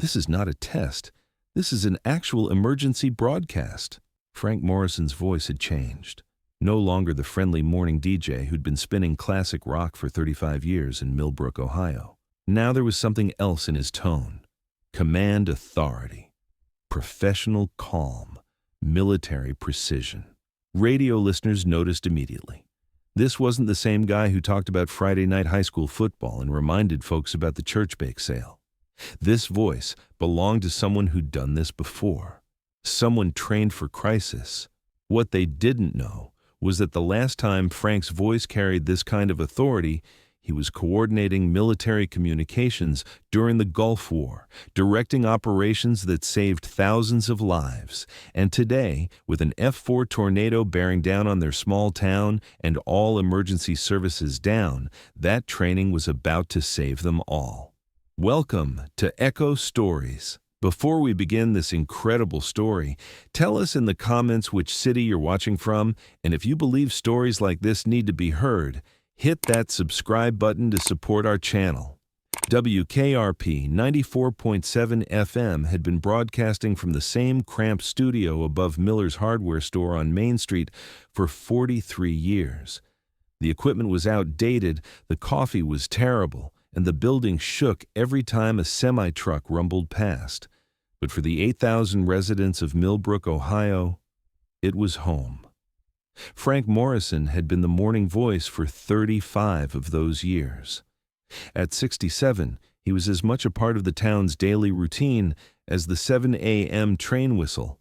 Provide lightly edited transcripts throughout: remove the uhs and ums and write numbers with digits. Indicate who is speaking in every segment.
Speaker 1: This is not a test. This is an actual emergency broadcast." Frank Morrison's voice had changed. No longer the friendly morning DJ who'd been spinning classic rock for 35 years in Millbrook, Ohio. Now there was something else in his tone. Command authority. Professional calm. Military precision. Radio listeners noticed immediately. This wasn't the same guy who talked about Friday night high school football and reminded folks about the church bake sale. This voice belonged to someone who'd done this before. Someone trained for crisis. What they didn't know was that the last time Frank's voice carried this kind of authority, he was coordinating military communications during the Gulf War, directing operations that saved thousands of lives. And today, with an F-4 tornado bearing down on their small town and all emergency services down, that training was about to save them all. Welcome to Echo Stories. Before we begin this incredible story, tell us in the comments which city you're watching from, and if you believe stories like this need to be heard, hit that subscribe button to support our channel. WKRP 94.7 FM had been broadcasting from the same cramped studio above Miller's hardware store on Main Street for 43 years. The equipment was outdated, the coffee was terrible, and the building shook every time a semi-truck rumbled past. But for the 8,000 residents of Millbrook, Ohio, it was home. Frank Morrison had been the morning voice for 35 of those years. At 67, he was as much a part of the town's daily routine as the 7 a.m. train whistle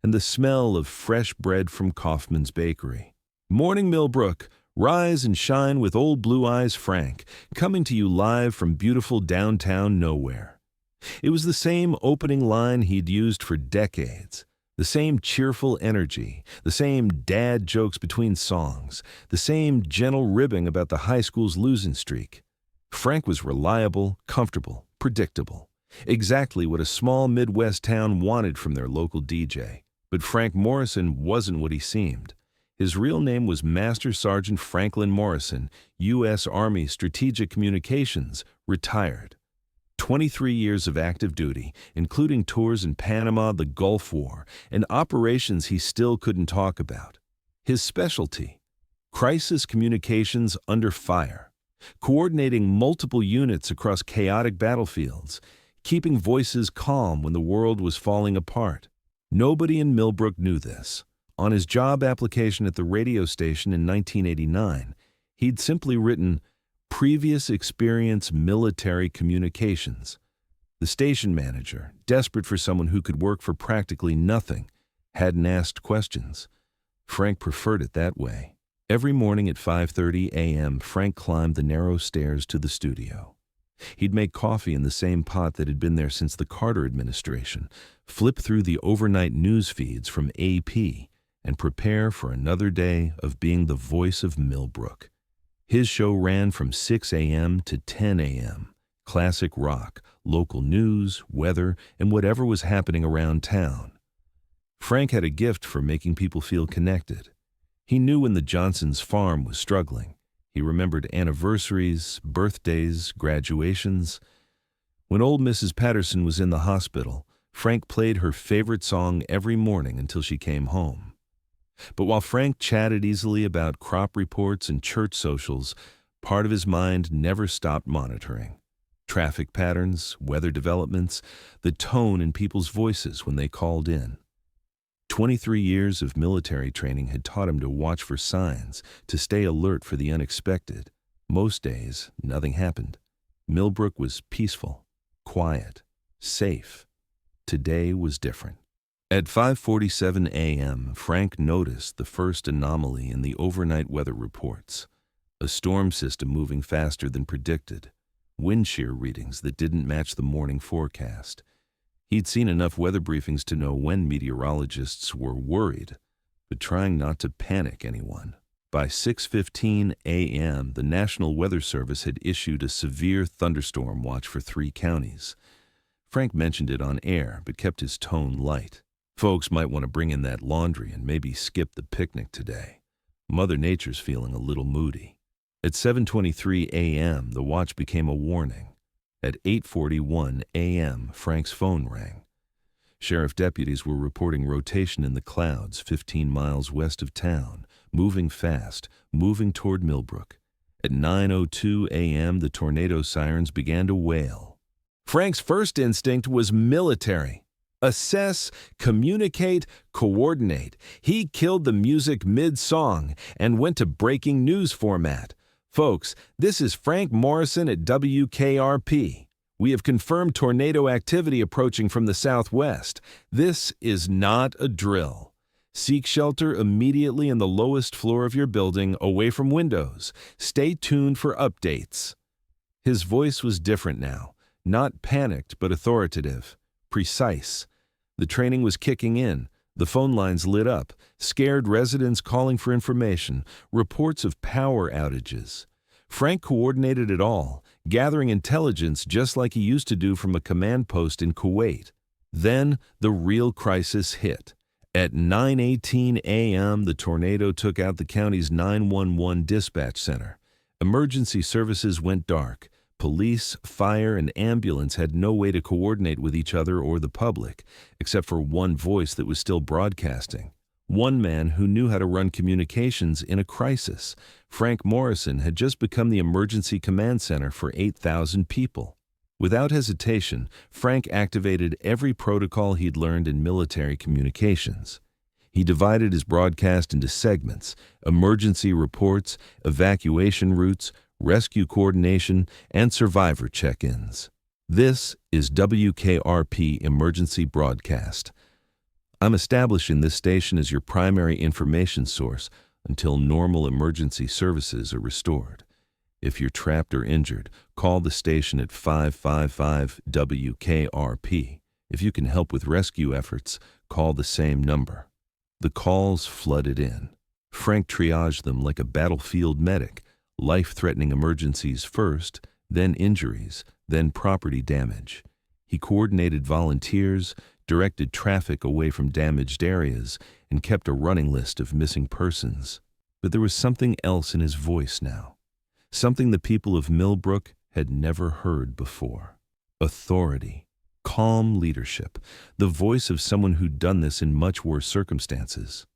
Speaker 1: and the smell of fresh bread from Kaufman's Bakery. Morning Millbrook, rise and shine with Old Blue Eyes Frank, coming to you live from beautiful downtown nowhere. It was the same opening line he'd used for decades. The same cheerful energy, the same dad jokes between songs, the same gentle ribbing about the high school's losing streak. Frank was reliable, comfortable, predictable. Exactly what a small Midwest town wanted from their local DJ. But Frank Morrison wasn't what he seemed. His real name was Master Sergeant Franklin Morrison, U.S. Army Strategic Communications, retired. 23 years of active duty, including tours in Panama, the Gulf War, and operations he still couldn't talk about. His specialty: crisis communications under fire, coordinating multiple units across chaotic battlefields, keeping voices calm when the world was falling apart. Nobody in Millbrook knew this. On his job application at the radio station in 1989, he'd simply written, "Previous experience military communications." The station manager, desperate for someone who could work for practically nothing, hadn't asked questions. Frank preferred it that way. Every morning at 5:30 a.m., Frank climbed the narrow stairs to the studio. He'd make coffee in the same pot that had been there since the Carter administration, flip through the overnight news feeds from AP, and prepare for another day of being the voice of Millbrook. His show ran from 6 a.m. to 10 a.m. Classic rock, local news, weather, and whatever was happening around town. Frank had a gift for making people feel connected. He knew when the Johnsons' farm was struggling. He remembered anniversaries, birthdays, graduations. When old Mrs. Patterson was in the hospital, Frank played her favorite song every morning until she came home. But while Frank chatted easily about crop reports and church socials, part of his mind never stopped monitoring. Traffic patterns, weather developments, the tone in people's voices when they called in. 23 years of military training had taught him to watch for signs, to stay alert for the unexpected. Most days, nothing happened. Millbrook was peaceful, quiet, safe. Today was different. At 5:47 a.m., Frank noticed the first anomaly in the overnight weather reports. A storm system moving faster than predicted. Wind shear readings that didn't match the morning forecast. He'd seen enough weather briefings to know when meteorologists were worried, but trying not to panic anyone. By 6:15 a.m., the National Weather Service had issued a severe thunderstorm watch for 3 counties. Frank mentioned it on air, but kept his tone light. Folks might want to bring in that laundry and maybe skip the picnic today. Mother Nature's feeling a little moody. At 7:23 a.m., the watch became a warning. At 8:41 a.m., Frank's phone rang. Sheriff deputies were reporting rotation in the clouds 15 miles west of town, moving fast, moving toward Millbrook. At 9:02 a.m., the tornado sirens began to wail. Frank's first instinct was military. Assess, communicate, coordinate. He killed the music mid-song and went to breaking news format. Folks, this is Frank Morrison at WKRP. We have confirmed tornado activity approaching from the southwest. This is not a drill. Seek shelter immediately in the lowest floor of your building, away from windows. Stay tuned for updates. His voice was different now, not panicked but authoritative, precise. The training was kicking in. The phone lines lit up, scared residents calling for information, reports of power outages. Frank coordinated it all, gathering intelligence just like he used to do from a command post in Kuwait. Then the real crisis hit. At 9:18 a.m., the tornado took out the county's 911 dispatch center. Emergency services went dark. Police, fire, and ambulance had no way to coordinate with each other or the public, except for one voice that was still broadcasting. One man who knew how to run communications in a crisis. Frank Morrison had just become the emergency command center for 8,000 people. Without hesitation, Frank activated every protocol he'd learned in military communications. He divided his broadcast into segments: emergency reports, evacuation routes, rescue coordination, and survivor check-ins. This is WKRP Emergency Broadcast. I'm establishing this station as your primary information source until normal emergency services are restored. If you're trapped or injured, call the station at 555-WKRP. If you can help with rescue efforts, call the same number. The calls flooded in. Frank triaged them like a battlefield medic. Life-threatening emergencies first, then injuries, then property damage. He coordinated volunteers, directed traffic away from damaged areas, and kept a running list of missing persons. But there was something else in his voice now, something the people of Millbrook had never heard before. Authority, calm leadership, the voice of someone who'd done this in much worse circumstances.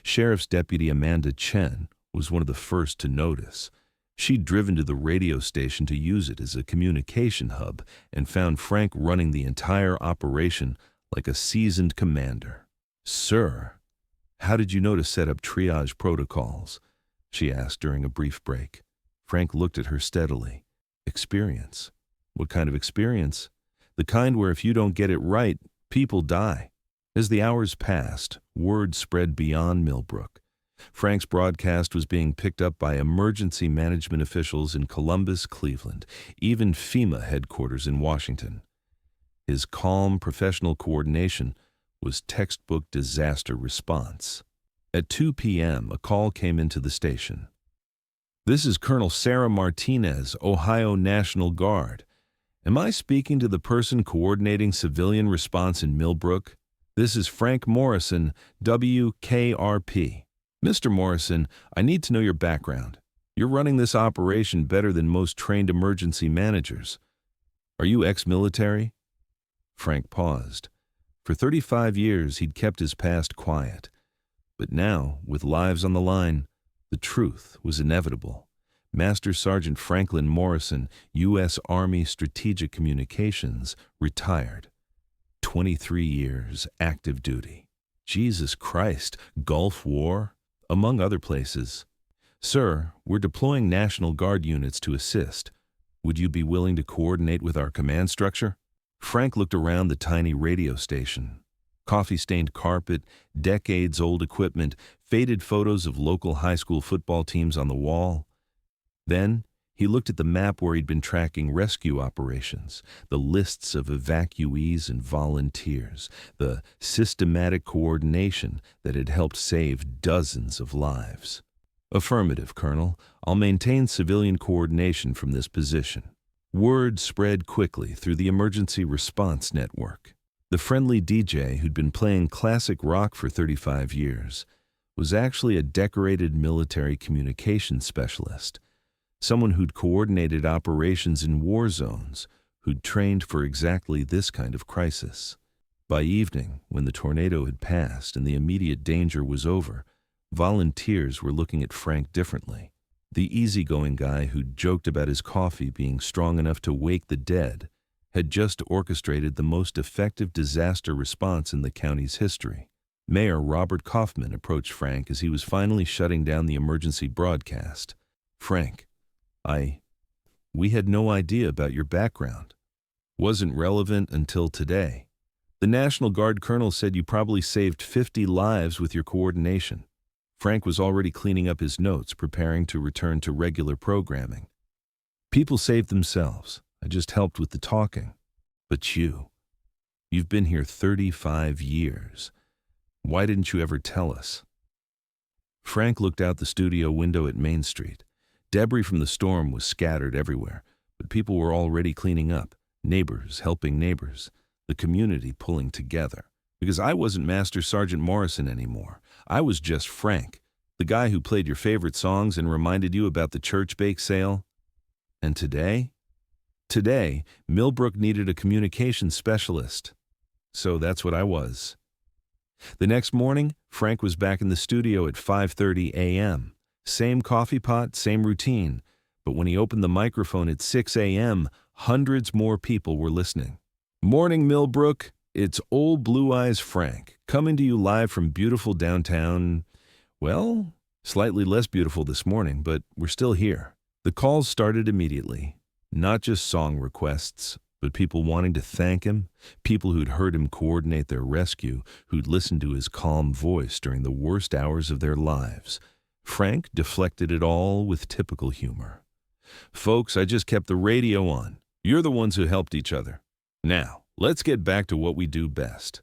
Speaker 1: Sheriff's Deputy Amanda Chen was one of the first to notice. She'd driven to the radio station to use it as a communication hub and found Frank running the entire operation like a seasoned commander. "Sir, how did you know to set up triage protocols?" she asked during a brief break. Frank looked at her steadily. "Experience." "What kind of experience?" "The kind where if you don't get it right, people die." As the hours passed, word spread beyond Millbrook. Frank's broadcast was being picked up by emergency management officials in Columbus, Cleveland, even FEMA headquarters in Washington. His calm, professional coordination was textbook disaster response. At 2 p.m., a call came into the station. "This is Colonel Sarah Martinez, Ohio National Guard. Am I speaking to the person coordinating civilian response in Millbrook? This is Frank Morrison, WKRP. Mr. Morrison, I need to know your background. You're running this operation better than most trained emergency managers. Are you ex-military?" Frank paused. For 35 years, he'd kept his past quiet. But now, with lives on the line, the truth was inevitable. Master Sergeant Franklin Morrison, U.S. Army Strategic Communications, retired. 23 years, active duty. Jesus Christ, Gulf War? Among other places. "Sir, we're deploying National Guard units to assist. Would you be willing to coordinate with our command structure?" Frank looked around the tiny radio station. Coffee-stained carpet, decades-old equipment, faded photos of local high school football teams on the wall. Then he looked at the map where he'd been tracking rescue operations, the lists of evacuees and volunteers, the systematic coordination that had helped save dozens of lives. "Affirmative, Colonel. I'll maintain civilian coordination from this position." Word spread quickly through the emergency response network. The friendly DJ who'd been playing classic rock for 35 years was actually a decorated military communications specialist, someone who'd coordinated operations in war zones, who'd trained for exactly this kind of crisis. By evening, when the tornado had passed and the immediate danger was over, volunteers were looking at Frank differently. The easygoing guy who'd joked about his coffee being strong enough to wake the dead had just orchestrated the most effective disaster response in the county's history. Mayor Robert Kaufman approached Frank as he was finally shutting down the emergency broadcast. "Frank, we had no idea about your background. Wasn't relevant until today. The National Guard colonel said you probably saved 50 lives with your coordination." Frank was already cleaning up his notes, preparing to return to regular programming. "People saved themselves. I just helped with the talking. But you've been here 35 years. Why didn't you ever tell us?" Frank looked out the studio window at Main Street. Debris from the storm was scattered everywhere, but people were already cleaning up, neighbors helping neighbors, the community pulling together. Because I wasn't Master Sergeant Morrison anymore. I was just Frank, the guy who played your favorite songs and reminded you about the church bake sale. And today, Millbrook needed a communications specialist. So that's what I was. The next morning, Frank was back in the studio at 5:30 a.m. Same coffee pot, same routine. But when he opened the microphone at 6 a.m., hundreds more people were listening. "Morning, Millbrook. It's old Blue Eyes Frank, coming to you live from beautiful downtown. Well, slightly less beautiful this morning, but we're still here." The calls started immediately. Not just song requests, but people wanting to thank him, people who'd heard him coordinate their rescue, who'd listened to his calm voice during the worst hours of their lives. Frank deflected it all with typical humor. "Folks, I just kept the radio on. You're the ones who helped each other. Now, let's get back to what we do best,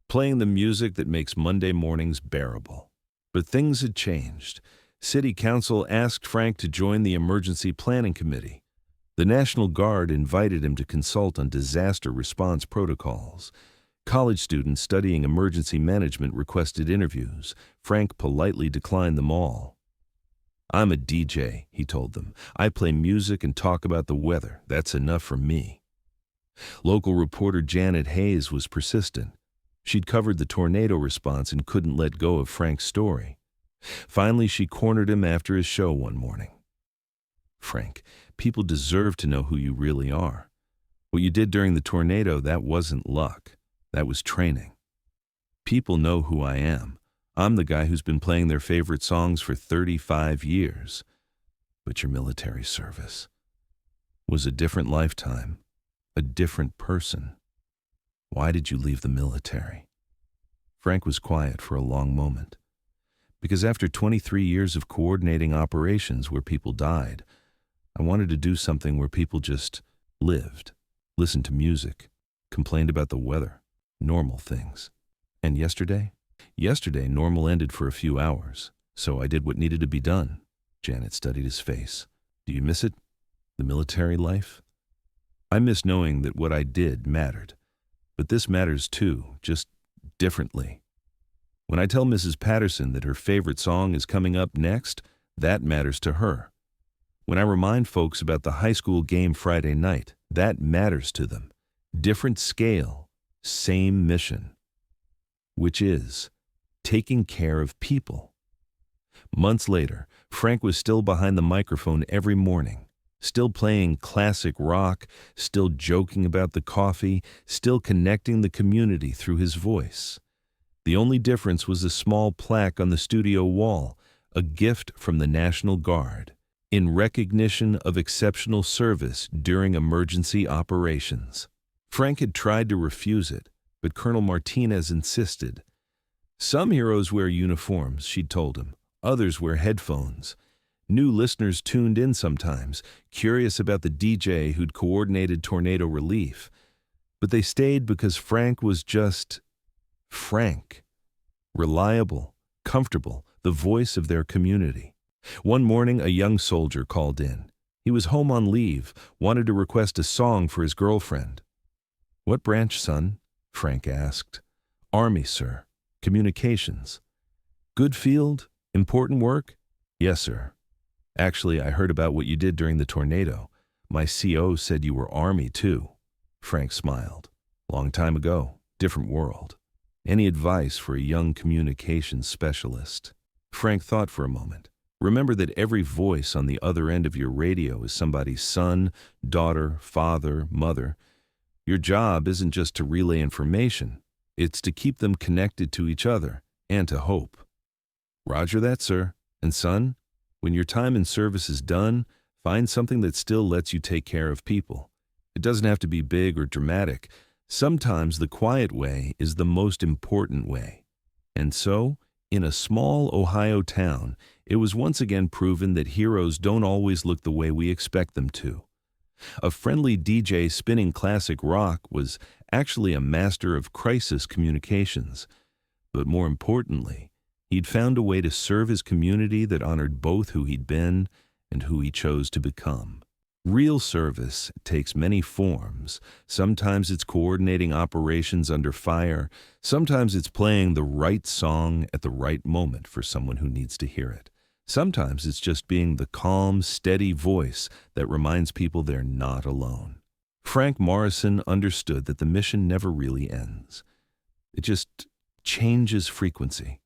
Speaker 1: playing the music that makes Monday mornings bearable." But things had changed. City Council asked Frank to join the Emergency Planning Committee. The National Guard invited him to consult on disaster response protocols. College students studying emergency management requested interviews. Frank politely declined them all. "I'm a DJ," he told them. "I play music and talk about the weather. That's enough for me." Local reporter Janet Hayes was persistent. She'd covered the tornado response and couldn't let go of Frank's story. Finally, she cornered him after his show one morning. "Frank, people deserve to know who you really are. What you did during the tornado, that wasn't luck. That was training. People know who I am. I'm the guy who's been playing their favorite songs for 35 years. But your military service was a different lifetime, a different person. Why did you leave the military?" Frank was quiet for a long moment. "Because after 23 years of coordinating operations where people died, I wanted to do something where people just lived, listened to music, complained about the weather, normal things. And yesterday, normal ended for a few hours, so I did what needed to be done." Janet studied his face. "Do you miss it? The military life?" "I miss knowing that what I did mattered. But this matters too, just differently. When I tell Mrs. Patterson that her favorite song is coming up next, that matters to her. When I remind folks about the high school game Friday night, that matters to them. Different scale, same mission. Which is taking care of people." Months later, Frank was still behind the microphone every morning, still playing classic rock, still joking about the coffee, still connecting the community through his voice. The only difference was a small plaque on the studio wall, a gift from the National Guard, in recognition of exceptional service during emergency operations. Frank had tried to refuse it, but Colonel Martinez insisted. "Some heroes wear uniforms," she'd told him. "Others wear headphones." New listeners tuned in sometimes, curious about the DJ who'd coordinated tornado relief. But they stayed because Frank was just Frank. Reliable, comfortable, the voice of their community. One morning, a young soldier called in. He was home on leave, wanted to request a song for his girlfriend. "What branch, son?" Frank asked. "Army, sir. Communications." "Good field? Important work?" "Yes, sir. Actually, I heard about what you did during the tornado. My CO said you were Army, too." Frank smiled. Long time ago, different world. Any advice for a young communications specialist? Frank thought for a moment. Remember that every voice on the other end of your radio is somebody's son, daughter, father, mother. Your job isn't just to relay information. It's to keep them connected to each other and to hope. Roger that, sir. And son, when your time in service is done, find something that still lets you take care of people. It doesn't have to be big or dramatic. Sometimes the quiet way is the most important way. And so, in a small Ohio town, it was once again proven that heroes don't always look the way we expect them to. A friendly DJ spinning classic rock was actually a master of crisis communications. But more importantly, he'd found a way to serve his community that honored both who he'd been and who he chose to become. Real service takes many forms. Sometimes it's coordinating operations under fire. Sometimes it's playing the right song at the right moment for someone who needs to hear it. Sometimes it's just being the calm, steady voice that reminds people they're not alone. Frank Morrison understood that the mission never really ends. It just changes frequency.